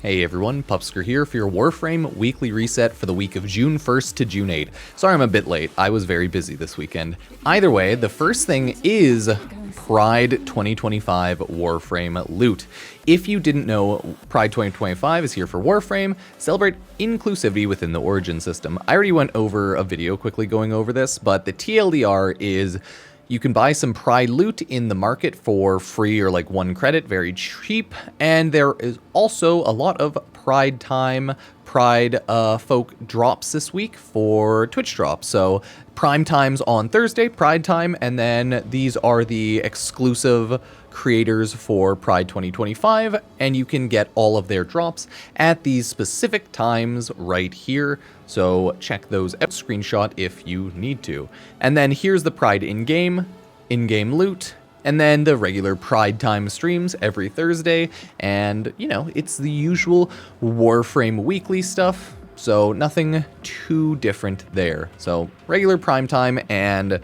Hey everyone, Pupsker here for your Warframe weekly reset for the week of June 1st to June 8th. Sorry I'm a bit late, I was very busy this weekend. Either way, the first thing is Pride 2025 Warframe loot. If you didn't know, Pride 2025 is here for Warframe, celebrate inclusivity within the Origin system. I already went over a video quickly going over this, but the TLDR is you can buy some Pride loot in the market for free or like 1 credit, very cheap. And there is also a lot of Pride time, Pride folk drops this week for Twitch drops. So Prime time's on Thursday, Pride time, and then these are the exclusive creators for Pride 2025, and you can get all of their drops at these specific times right here. So check those out, screenshot if you need to. And then here's the Pride in-game loot, and then the regular Pride time streams every Thursday. And, you know, it's the usual Warframe weekly stuff, so nothing too different there. So regular Prime time and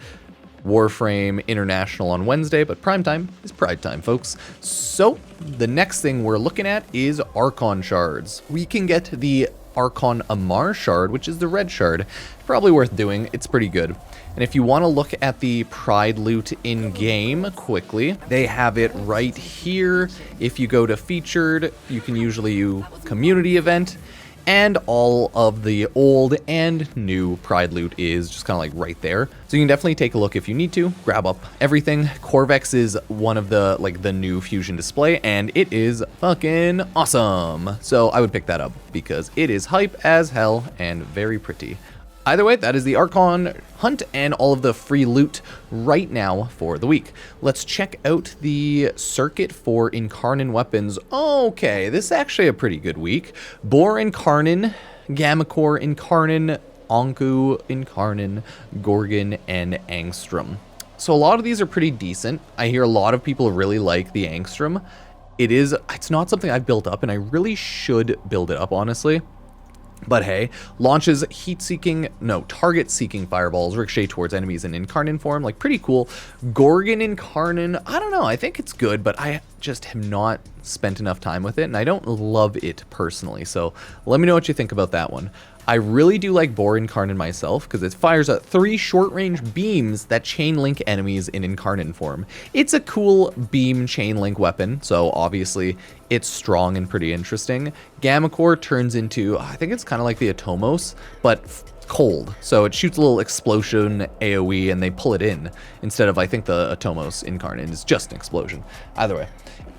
Warframe International on Wednesday, but prime time is Pride time, folks. So the next thing we're looking at is Archon shards. We can get the Archon Amar shard, which is the red shard. Probably worth doing, it's pretty good. And if you want to look at the Pride loot in-game quickly, they have it right here. If you go to featured, you can usually use community event, and all of the old and new Pride loot is just kind of like right there. So you can definitely take a look if you need to, grab up everything. Corvex is one of the new fusion display, and it is fucking awesome. So I would pick that up because it is hype as hell and very pretty. Either way, that is the Archon hunt and all of the free loot right now for the week. Let's check out the circuit for Incarnon weapons. Okay, this is actually a pretty good week. Boar Incarnon, Gammacore Incarnon, Anku Incarnon, Gorgon, and Angstrom. So a lot of these are pretty decent. I hear a lot of people really like the Angstrom. It's not something I've built up, and I really should build it up, honestly. But hey, launches target-seeking fireballs ricochet towards enemies in Incarnon form, like pretty cool. Gorgon Incarnon, I don't know, I think it's good, but I just have not spent enough time with it, and I don't love it personally, so let me know what you think about that one. I really do like Boar Incarnon myself, because it fires at 3 short-range beams that chain link enemies in Incarnon form. It's a cool beam chain link weapon, so obviously it's strong and pretty interesting. Gammacore turns into, I think it's kind of like the Atomos, but cold. So it shoots a little explosion AoE and they pull it in, instead of, I think the Atomos Incarnon is just an explosion. Either way.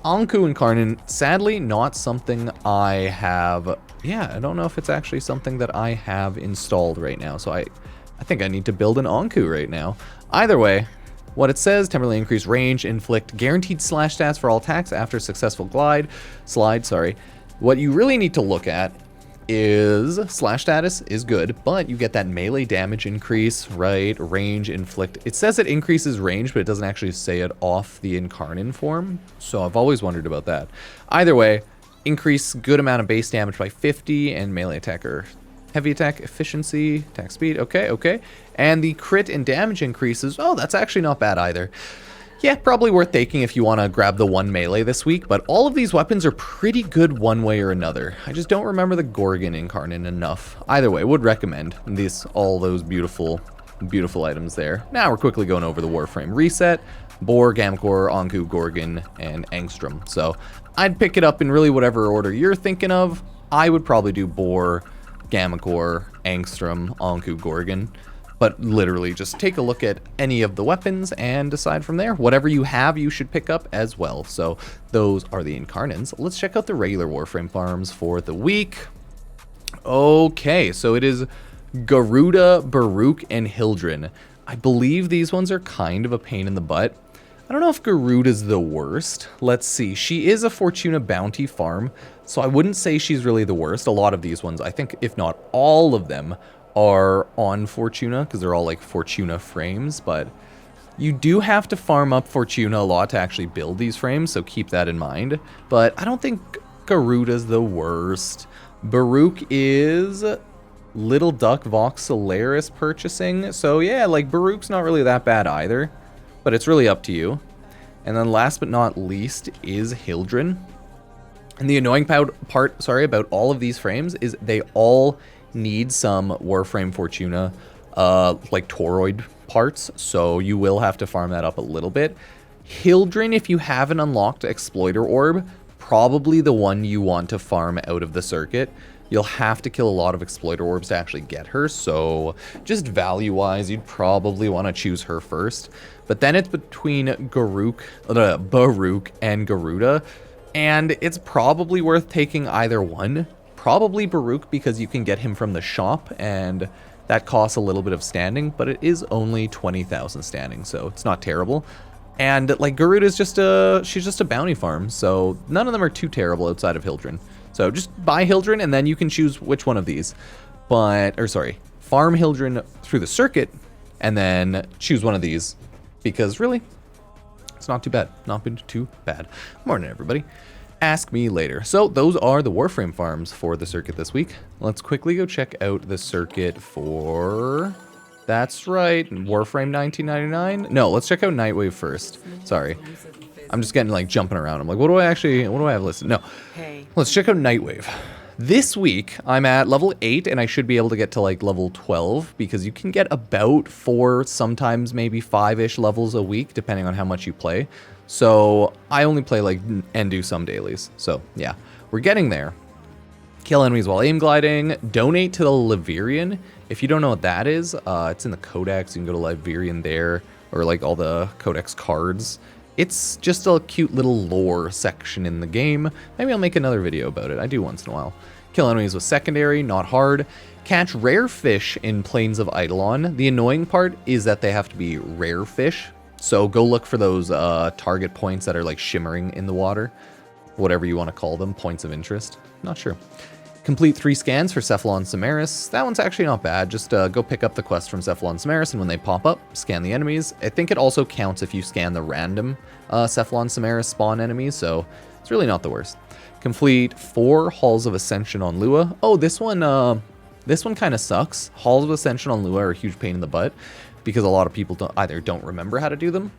Anku Incarnon, sadly not something I have, I don't know if it's actually something that I have installed right now, so I think I need to build an Anku right now. Either way, what it says, temporarily increase range, inflict guaranteed slash stats for all attacks after successful slide. What you really need to look at is slash status is good, but you get that melee damage increase, right? Range, inflict. It says it increases range, but it doesn't actually say it off the Incarnon form. So I've always wondered about that. Either way, increase good amount of base damage by 50 and melee attacker. Heavy attack efficiency, attack speed, okay. And the crit and damage increases, oh, that's actually not bad either. Yeah, probably worth taking if you want to grab the 1 melee this week, but all of these weapons are pretty good one way or another. I just don't remember the Gorgon Incarnon enough. Either way, would recommend all those beautiful items there. Now we're quickly going over the Warframe reset. Boar, Gammacore, Anku, Gorgon, and Angstrom. So I'd pick it up in really whatever order you're thinking of. I would probably do Boar, Gammacore, Angstrom, Anku, Gorgon. But literally just take a look at any of the weapons and decide from there. Whatever you have, you should pick up as well. So those are the Incarnons. Let's check out the regular Warframe farms for the week. Okay, so it is Garuda, Baruch, and Hildren. I believe these ones are kind of a pain in the butt. I don't know if Garuda's the worst. Let's see. She is a Fortuna bounty farm, so I wouldn't say she's really the worst. A lot of these ones, I think, if not all of them, are on Fortuna because they're all like Fortuna frames, but you do have to farm up Fortuna a lot to actually build these frames, so keep that in mind. But I don't think Garuda's the worst. Baruch is Little Duck Vox Solaris purchasing, so yeah, like Baruch's not really that bad either, but it's really up to you. And then last but not least is Hildren. And the annoying part, sorry, about all of these frames is they all need some Warframe Fortuna, like toroid parts, so you will have to farm that up a little bit. Hildryn, if you haven't unlocked Exploiter Orb, probably the one you want to farm out of the circuit. You'll have to kill a lot of Exploiter Orbs to actually get her, so just value-wise, you'd probably want to choose her first. But then it's between Baruch and Garuda, and it's probably worth taking either one. Probably Baruch because you can get him from the shop, and that costs a little bit of standing, but it is only 20,000 standing, so it's not terrible. And like Garuda's she's just a bounty farm, so none of them are too terrible outside of Hildryn. So just buy Hildryn and then you can choose which one of these. Farm Hildryn through the circuit and then choose one of these because really, it's not too bad. Not been too bad. Morning, everybody. Ask me later. So those are the Warframe farms for the circuit this week. Let's quickly go check out the circuit for... That's right, Warframe 1999. No, let's check out Nightwave first. Sorry. I'm just getting like jumping around. I'm like, what do I have listed? No. Let's check out Nightwave. This week, I'm at level 8 and I should be able to get to like level 12 because you can get about 4, sometimes maybe 5-ish levels a week, depending on how much you play. So I only play like and do some dailies. So yeah, we're getting there. Kill enemies while aim gliding. Donate to the Liverian. If you don't know what that is, it's in the Codex. You can go to Liverian there, or like all the Codex cards. It's just a cute little lore section in the game. Maybe I'll make another video about it. I do once in a while. Kill enemies with secondary, not hard. Catch rare fish in Plains of Eidolon. The annoying part is that they have to be rare fish. So go look for those target points that are like shimmering in the water. Whatever you want to call them, points of interest. Not sure. Complete 3 scans for Cephalon Samaris. That one's actually not bad. Just go pick up the quest from Cephalon Samaris, and when they pop up, scan the enemies. I think it also counts if you scan the random Cephalon Samaris spawn enemies, so it's really not the worst. Complete 4 Halls of Ascension on Lua. Oh, this one kind of sucks. Halls of Ascension on Lua are a huge pain in the butt because a lot of people either don't remember how to do them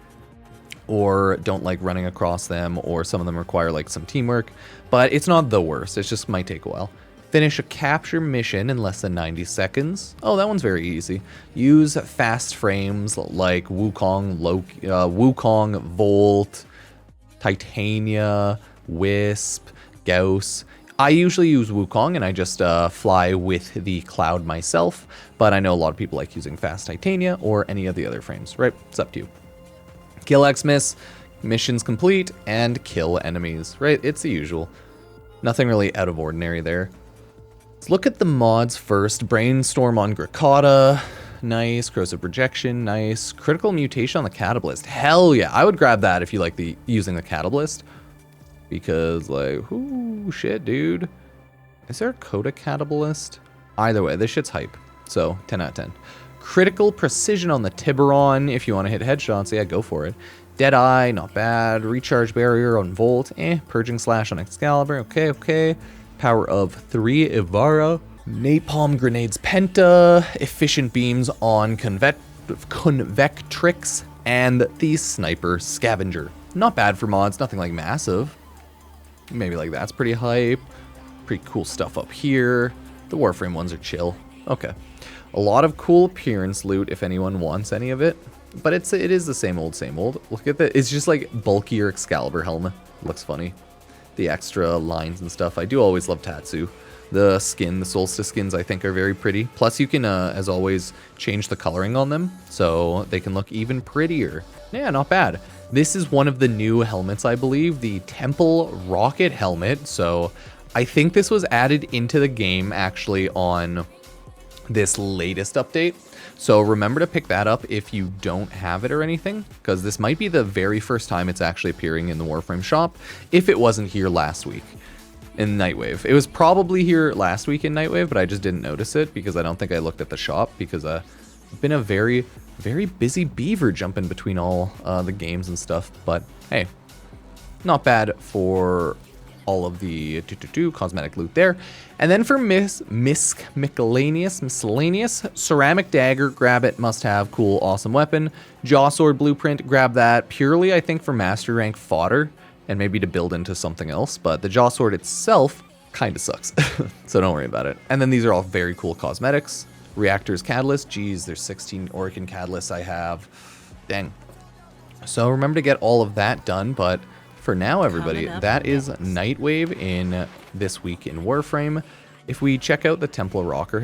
or don't like running across them, or some of them require like some teamwork, but it's not the worst. It just might take a while. Finish a capture mission in less than 90 seconds. Oh, that one's very easy. Use fast frames like Wukong, Wukong, Volt, Titania, Wisp, Gauss. I usually use Wukong and I just fly with the cloud myself, but I know a lot of people like using fast Titania or any of the other frames, right? It's up to you. Kill Xmas, missions complete, and kill enemies, right? It's the usual. Nothing really out of ordinary there. Let's look at the mods first. Brainstorm on Grikata, nice. Corrosive Projection, nice. Critical Mutation on the Catabalist, hell yeah. I would grab that if you like using the Catabalist. Because like, ooh, shit, dude. Is there a Coda Catabalist? Either way, this shit's hype. So, 10 out of 10. Critical Precision on the Tiburon. If you want to hit headshots, yeah, go for it. Deadeye, not bad. Recharge Barrier on Volt, Purging Slash on Excalibur, okay. Power of 3 Ivara. Napalm Grenades Penta. Efficient Beams on Convectrix. And the Sniper Scavenger. Not bad for mods, nothing like massive. Maybe like that's pretty hype. Pretty cool stuff up here. The Warframe ones are chill. Okay. A lot of cool appearance loot if anyone wants any of it. But it is the same old, same old. Look at that. It's just like bulkier Excalibur helmet. Looks funny. The extra lines and stuff. I do always love Tatsu. The skin, the Solstice skins, I think are very pretty. Plus you can, as always, change the coloring on them so they can look even prettier. Yeah, not bad. This is one of the new helmets, I believe, the Temple Rocket helmet. So I think this was added into the game actually on this latest update. So remember to pick that up if you don't have it or anything, because this might be the very first time it's actually appearing in the Warframe shop, if it wasn't here last week in Nightwave. It was probably here last week in Nightwave, but I just didn't notice it because I don't think I looked at the shop, because I've been a very, very busy beaver jumping between all the games and stuff. But hey, not bad for all of the cosmetic loot there. And then for miscellaneous, ceramic dagger, grab it, must have, cool, awesome weapon. Jaw sword blueprint, grab that purely, I think, for master rank fodder. and maybe to build into something else, but the Jaw Sword itself kind of sucks, so don't worry about it. And then these are all very cool cosmetics. Reactors Catalyst, geez, there's 16 Orokin Catalysts I have. Dang. So remember to get all of that done, but for now, everybody, that is Nightwave in this week in Warframe. If we check out the Temporal Rocket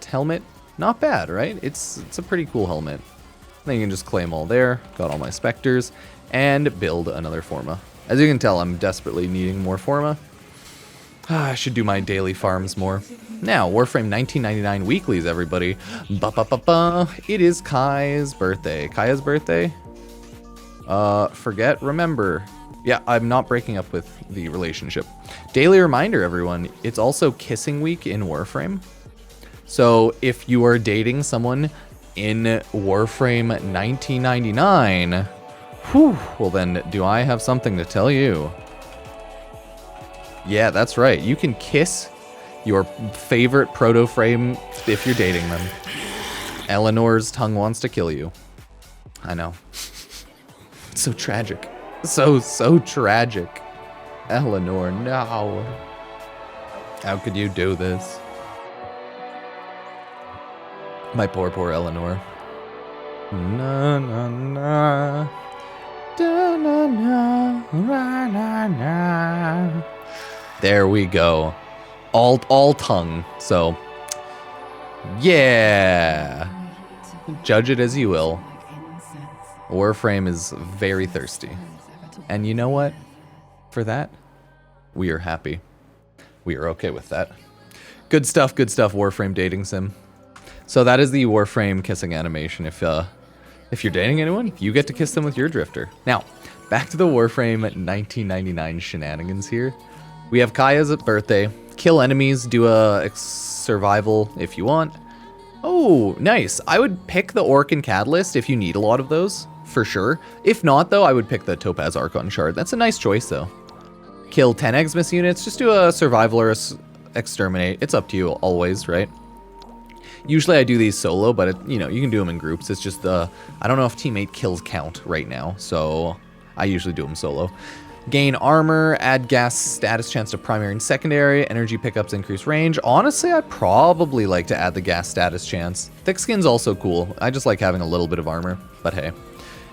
helmet, not bad, right? It's a pretty cool helmet. Then you can just claim all there, got all my Spectres, and build another Forma. As you can tell, I'm desperately needing more Forma. I should do my daily farms more. Now, Warframe 1999 weeklies, everybody. It is Kai's birthday. Kaya's birthday? Forget, remember. Yeah, I'm not breaking up with the relationship. Daily reminder, everyone. It's also kissing week in Warframe. So if you are dating someone in Warframe 1999, whew, well then, do I have something to tell you? Yeah, that's right. You can kiss your favorite proto-frame if you're dating them. Eleanor's tongue wants to kill you. I know. So tragic. So tragic. Eleanor, no. How could you do this? My poor Eleanor. Na na na. Da na na. Na na na. There we go. All tongue. So, yeah. Judge it as you will. Warframe is very thirsty. And you know what? For that, we are happy. We are okay with that. Good stuff, Warframe dating sim. So that is the Warframe kissing animation. If you're dating anyone, you get to kiss them with your drifter. Now, back to the Warframe 1999 shenanigans here. We have Kaya's birthday. Kill enemies, do a survival if you want. Oh, nice. I would pick the Orokin Catalyst if you need a lot of those, for sure. If not, though, I would pick the Topaz Archon Shard. That's a nice choice, though. Kill 10 Xmas units, just do a survival or a exterminate. It's up to you always, right? Usually I do these solo, but you know, you can do them in groups. It's just I don't know if teammate kills count right now, so I usually do them solo. Gain armor, add gas status chance to primary and secondary, energy pickups increase range. Honestly, I'd probably like to add the gas status chance. Thick skin's also cool. I just like having a little bit of armor, but hey.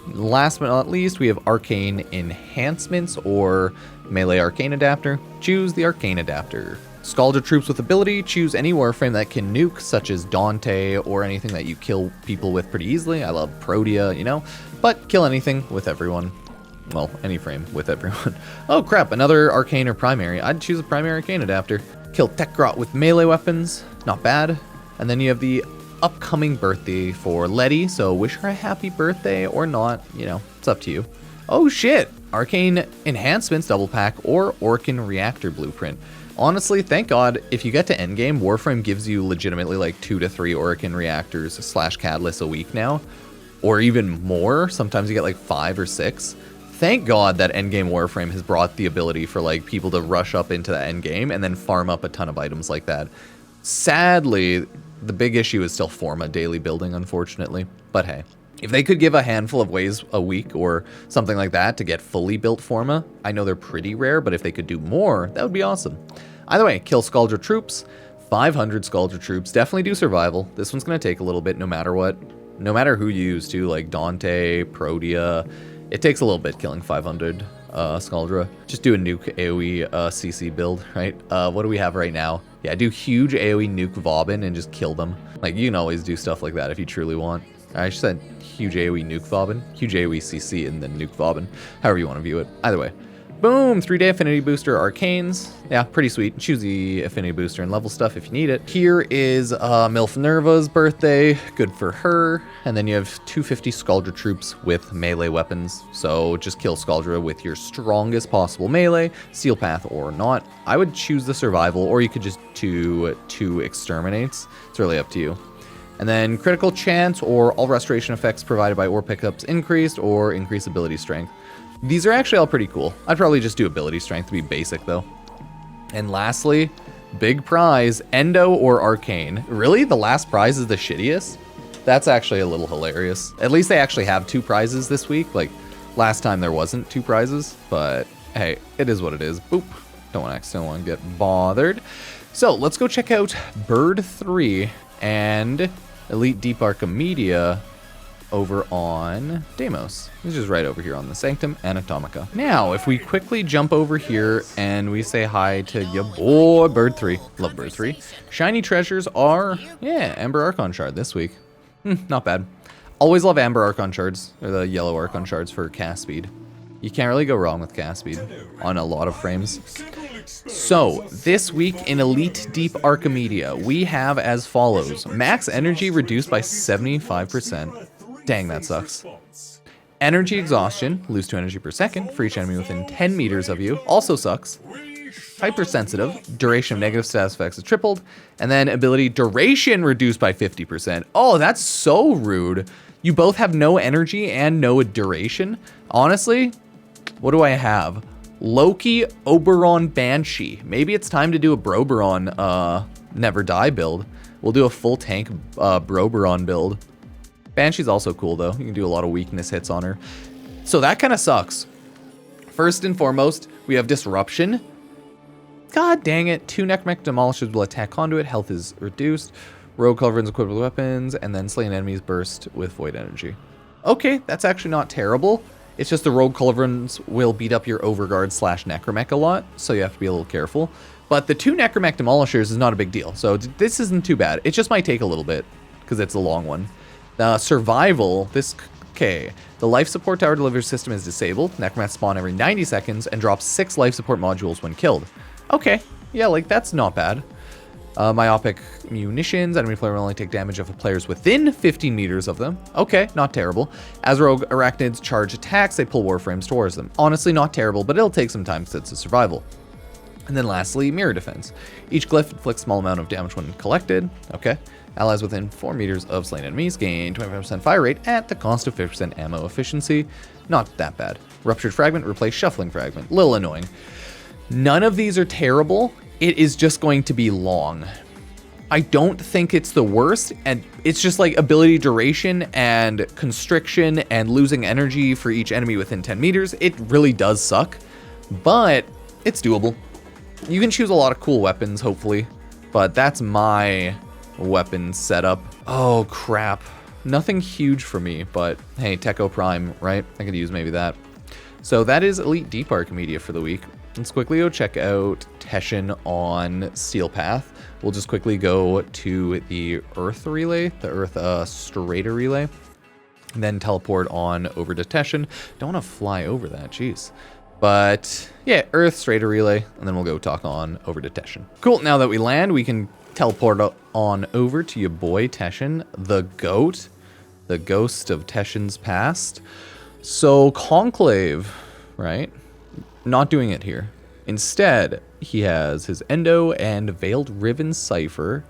Last but not least, we have arcane enhancements or melee arcane adapter. Choose the arcane adapter. Scalded troops with ability, choose any Warframe that can nuke, such as Dante or anything that you kill people with pretty easily. I love Protea, you know, but kill anything with everyone. Well, any frame with everyone. Oh crap, another arcane or primary. I'd choose a primary arcane adapter. Kill Techgrot with melee weapons, not bad. And then you have the upcoming birthday for Letty, so wish her a happy birthday or not, you know, it's up to you. Oh shit, arcane enhancements double pack or Orokin reactor blueprint. Honestly, thank God, if you get to endgame, Warframe gives you legitimately like 2 to 3 Orokin reactors / catalysts a week now, or even more. Sometimes you get like 5 or 6. Thank God that endgame Warframe has brought the ability for like people to rush up into the endgame and then farm up a ton of items like that. Sadly, the big issue is still Forma daily building, unfortunately. But hey, if they could give a handful of ways a week or something like that to get fully built Forma, I know they're pretty rare, but if they could do more, that would be awesome. Either way, kill Scaldra troops, 500 Scaldra troops, definitely do survival. This one's going to take a little bit no matter what. No matter who you use too, like Dante, Protea, it takes a little bit killing 500 Scaldra. Just do a nuke AoE CC build, right? What do we have right now? Yeah, do huge AoE nuke Vauban and just kill them. Like, you can always do stuff like that if you truly want. I said huge AoE nuke Vauban, huge AoE CC, and then nuke Vauban. However you want to view it. Either way. Boom! 3-day affinity booster arcanes. Yeah, pretty sweet. Choose the affinity booster and level stuff if you need it. Here is MILF Nerva's birthday. Good for her. And then you have 250 Scaldra troops with melee weapons. So just kill Scaldra with your strongest possible melee, Steel Path or not. I would choose the survival, or you could just do 2 exterminates. It's really up to you. And then critical chance or all restoration effects provided by ore pickups increased or increase ability strength. These are actually all pretty cool. I'd probably just do ability strength to be basic though. And lastly, big prize, Endo or Arcane. Really? The last prize is the shittiest? That's actually a little hilarious. At least they actually have 2 prizes this week. Like, Last time there wasn't 2 prizes, but hey, it is what it is. Boop. Don't want to get bothered. So let's go check out Bird 3 and Elite Deep Archimedea over on Deimos, which is right over here on the Sanctum Anatomica. Now, if we quickly jump over here and we say hi to your boy Bird 3, love Bird 3. Shiny treasures are, yeah, Amber Archon Shard this week. Not bad. Always love Amber Archon Shards, or the yellow Archon Shards for cast speed. You can't really go wrong with cast speed on a lot of frames. So, this week in Elite Deep Archimedea, we have as follows. Max energy reduced by 75%. Dang, that sucks. Energy exhaustion, lose 2 energy per second for each enemy within 10 meters of you, also sucks. Hypersensitive, duration of negative status effects is tripled, and then ability duration reduced by 50%. Oh, that's so rude. You both have no energy and no duration. Honestly, what do I have? Loki, Oberon, Banshee. Maybe it's time to do a Broberon Never Die build. We'll do a full tank Broberon build. Banshee's also cool though. You can do a lot of weakness hits on her. So that kind of sucks. First and foremost, we have Disruption. God dang it. 2 Necromech Demolishers will attack Conduit. Health is reduced. Rogue Culverins equipped with weapons. And then slain enemies burst with Void Energy. Okay, that's actually not terrible. It's just the Rogue Culverins will beat up your Overguard / Necromech a lot. So you have to be a little careful. But the 2 Necromech Demolishers is not a big deal. So this isn't too bad. It just might take a little bit because it's a long one. Survival, okay. The life support tower delivery system is disabled. Necromets spawn every 90 seconds and drops 6 life support modules when killed. Okay, yeah, like that's not bad. Myopic munitions, enemy player will only take damage if a player's within 15 meters of them. Okay, not terrible. As rogue arachnids charge attacks, they pull warframes towards them. Honestly, not terrible, but it'll take some time because it's a survival. And then lastly, mirror defense. Each glyph inflicts a small amount of damage when collected. Okay. Allies within 4 meters of slain enemies gain 25% fire rate at the cost of 50% ammo efficiency. Not that bad. Ruptured Fragment, replace Shuffling Fragment. Little annoying. None of these are terrible. It is just going to be long. I don't think it's the worst, and it's just like ability duration and constriction and losing energy for each enemy within 10 meters. It really does suck, but it's doable. You can choose a lot of cool weapons, hopefully, but that's my weapon setup. Oh crap, nothing huge for me, but hey, Techo Prime, right? I could use maybe that. So that is Elite Deep Archimedea for the week. Let's quickly go check out Teshin on Steel Path. We'll just quickly go to the Earth Relay, the Earth Strader Relay, and then teleport on over to Teshin. Don't want to fly over that, jeez. But yeah, Earth Strader Relay, and then we'll go talk on over to Teshin. Cool, now that we land, we can teleport on over to your boy Teshin, the GOAT, the ghost of Teshin's past. So Conclave, right? Not doing it here. Instead, he has his Endo and Veiled Riven Cipher,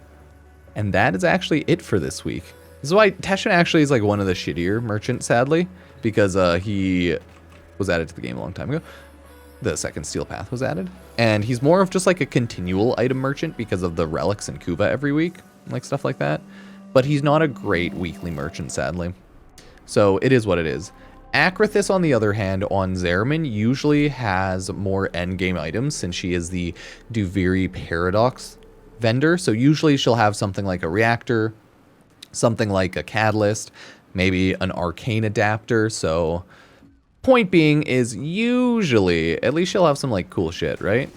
and that is actually it for this week. This is why Teshin actually is like one of the shittier merchants, sadly, because he was added to the game a long time ago. The second Steel Path was added, and he's more of just like a continual item merchant because of the relics and Kuva every week, like stuff like that. But he's not a great weekly merchant, sadly. So it is what it is. Acrithis, on the other hand, on Zeramin, usually has more endgame items since she is the Duviri Paradox vendor. So usually she'll have something like a reactor, something like a catalyst, maybe an arcane adapter. So point being is usually, at least she'll have some like cool shit, right?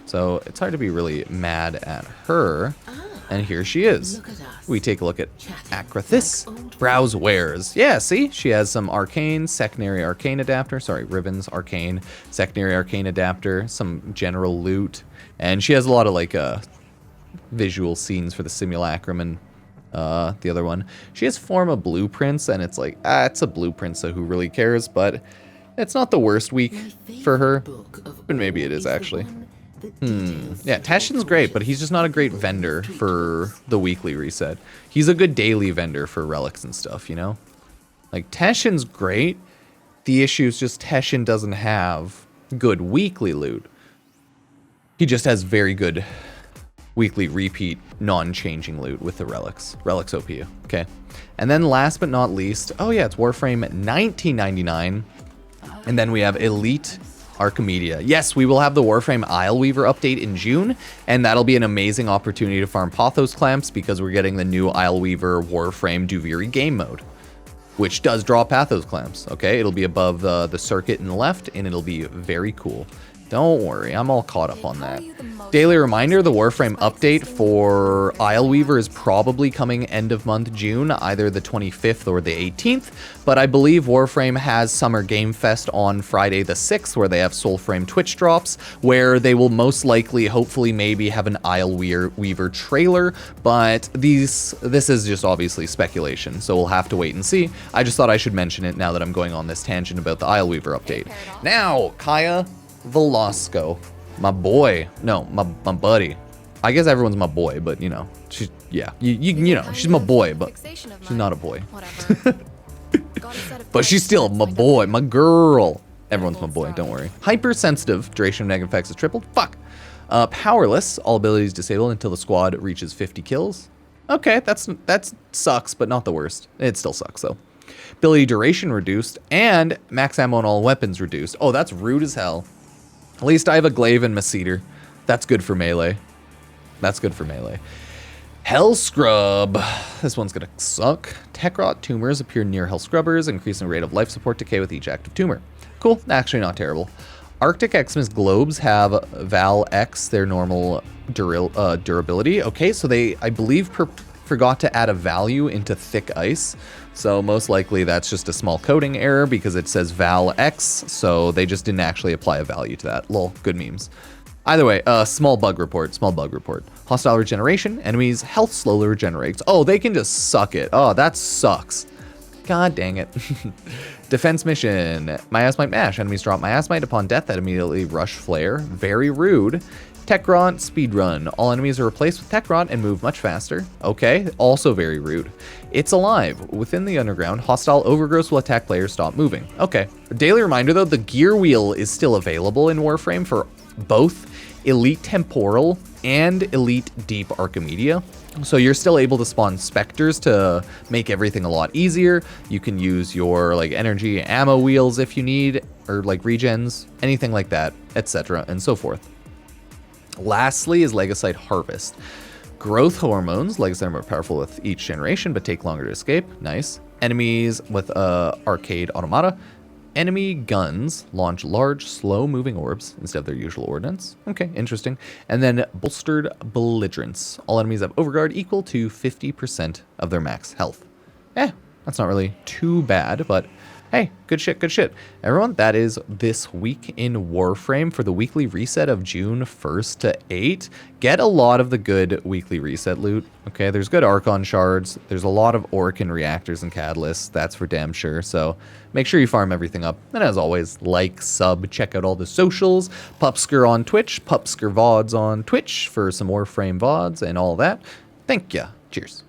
So it's hard to be really mad at her. And here she is. We take a look at Acrithis. Browse wares. Yeah, see? She has some arcane, secondary arcane adapter. Sorry, ribbons, arcane, secondary arcane adapter, some general loot. And she has a lot of like visual scenes for the simulacrum and the other one. She has form of blueprints, and it's like, it's a blueprint, so who really cares? But it's not the worst week for her. But maybe it is actually. Yeah, Teshin's great, but he's just not a great vendor for the weekly reset. He's a good daily vendor for relics and stuff, you know? Like, Teshin's great. The issue is just Teshin doesn't have good weekly loot. He just has very good weekly repeat, non-changing loot with the relics. Relics OP, okay. And then last but not least, oh yeah, it's Warframe 1999. And then we have Elite Archimedea. Yes, we will have the Warframe Isleweaver update in June, and that'll be an amazing opportunity to farm Pothos clamps because we're getting the new Isleweaver Warframe Duviri game mode, which does draw Pathos clamps. Okay, it'll be above the circuit in the left, and it'll be very cool. Don't worry, I'm all caught up on that. Daily reminder, the Warframe update for Isleweaver is probably coming end of month June, either the 25th or the 18th, but I believe Warframe has Summer Game Fest on Friday the 6th, where they have Soulframe Twitch drops, where they will most likely, hopefully, maybe have an Isleweaver trailer, but this is just obviously speculation, so we'll have to wait and see. I just thought I should mention it now that I'm going on this tangent about the Isleweaver update. Now, Kaya Velasco, my boy, no, my buddy. I guess everyone's my boy, but you know, she's, yeah, you know, she's my boy, but she's not a boy. But she's still my boy, my girl. Everyone's my boy, don't worry. Hypersensitive, duration of negative effects is tripled. Fuck. Powerless, all abilities disabled until the squad reaches 50 kills. Okay, that sucks, but not the worst. It still sucks though. Ability duration reduced, and max ammo on all weapons reduced. Oh, that's rude as hell. At least I have a glaive and Maceter. That's good for melee. That's good for melee. Hell Scrub. This one's gonna suck. Tech Rot tumors appear near Hell Scrubbers, increasing rate of life support decay with each active tumor. Cool, actually not terrible. Arctic Xmas globes have Val X, their normal durability. Okay, so they, I believe, forgot to add a value into thick ice. So most likely that's just a small coding error because it says Val X, so they just didn't actually apply a value to that. Lol, good memes. Either way, small bug report. Hostile regeneration, enemies' health slowly regenerates. Oh, they can just suck it. Oh, that sucks. God dang it. Defense mission. Miasmite Mash. Enemies drop Miasmite upon death that immediately rush flare. Very rude. Techrot speedrun. All enemies are replaced with Techrot and move much faster. Okay, also very rude. It's alive. Within the underground, hostile overgrowths will attack players stop moving. Okay. Daily reminder though, the gear wheel is still available in Warframe for both Elite Temporal and Elite Deep Archimedea. So you're still able to spawn specters to make everything a lot easier. You can use your like energy ammo wheels if you need, or like regens, anything like that, etc. and so forth. Lastly is Legocyte Harvest. Growth hormones. Legocyte are more powerful with each generation, but take longer to escape. Nice. Enemies with arcade automata. Enemy guns launch large, slow-moving orbs instead of their usual ordnance. Okay, interesting. And then bolstered belligerence. All enemies have overguard equal to 50% of their max health. That's not really too bad, but hey, good shit, good shit. Everyone, that is this week in Warframe for the weekly reset of June 1st to 8. Get a lot of the good weekly reset loot. Okay, there's good Archon shards. There's a lot of Orokin reactors and catalysts. That's for damn sure. So make sure you farm everything up. And as always, like, sub, check out all the socials. Pupsker on Twitch, Pupsker VODs on Twitch for some Warframe VODs and all that. Thank ya. Cheers.